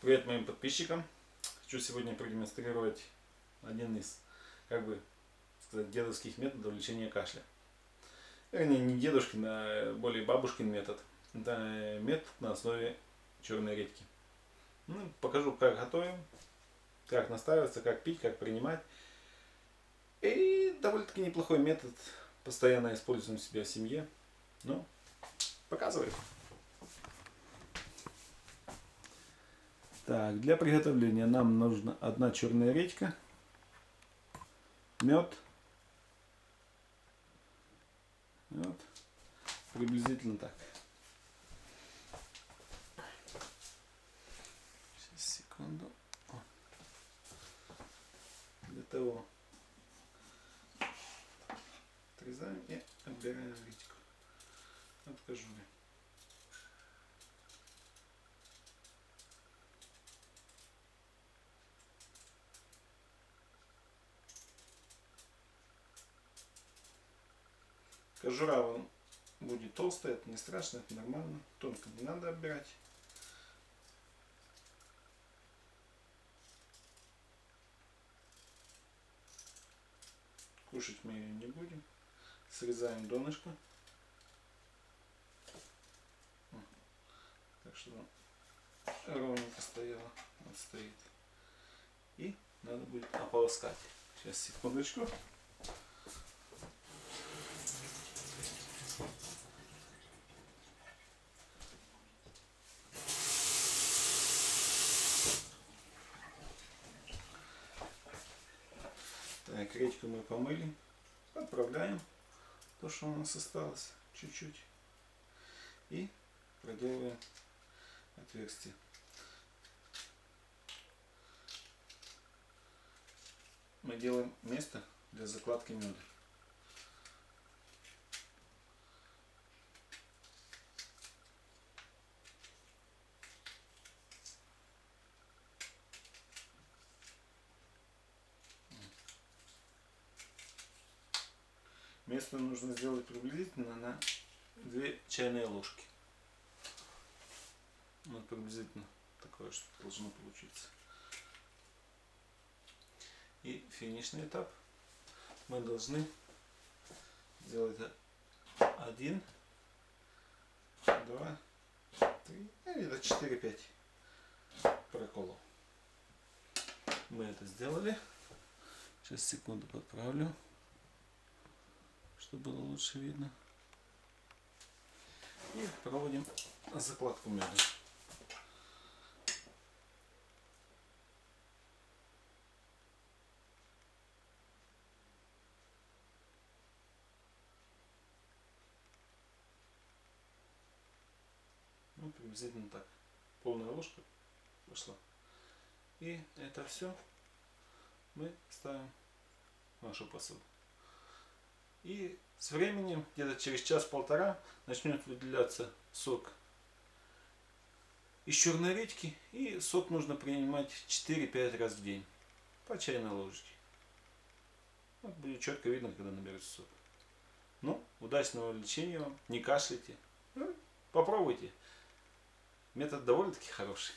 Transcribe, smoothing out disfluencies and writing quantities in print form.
Привет моим подписчикам. Хочу сегодня продемонстрировать один из, как бы сказать, дедовских методов лечения кашля. Вернее, не дедушкин, а более бабушкин метод. Это метод на основе черной редьки. Покажу, как готовим, как настаиваться, как пить, как принимать. И довольно-таки неплохой метод. Постоянно используем себя в семье. Ну, показывай. Так, для приготовления нам нужна одна черная редька, мед, вот, приблизительно так. Сейчас, секунду. Для того отрезаем и отбираем редьку от кожуры. Кожура вон будет толстая, это не страшно, это нормально. Тонко не надо отбирать. Кушать мы ее не будем. Срезаем донышко. Так что ровненько стояло. Вот стоит. И надо будет ополоскать. Сейчас, секундочку. Так, редьку мы помыли. Отправляем то, что у нас осталось, чуть-чуть. И проделываем отверстие. Мы делаем место для закладки меда. Место нужно сделать приблизительно на 2 чайные ложки. Вот приблизительно такое, что должно получиться. И финишный этап. Мы должны сделать 1, 2, 3, где-то 4-5 проколов. Мы это сделали. Сейчас, секунду, подправлю, чтобы было лучше видно. И проводим закладку меда. Ну, приблизительно так. Полная ложка пошла. И это все мы ставим в нашу посуду. И с временем, где-то через час-полтора, начнет выделяться сок из черной редьки. И сок нужно принимать 4-5 раз в день. По чайной ложечке. Вот будет четко видно, когда наберется сок. Ну, удачного лечения вам. Не кашляйте. Попробуйте. Метод довольно-таки хороший.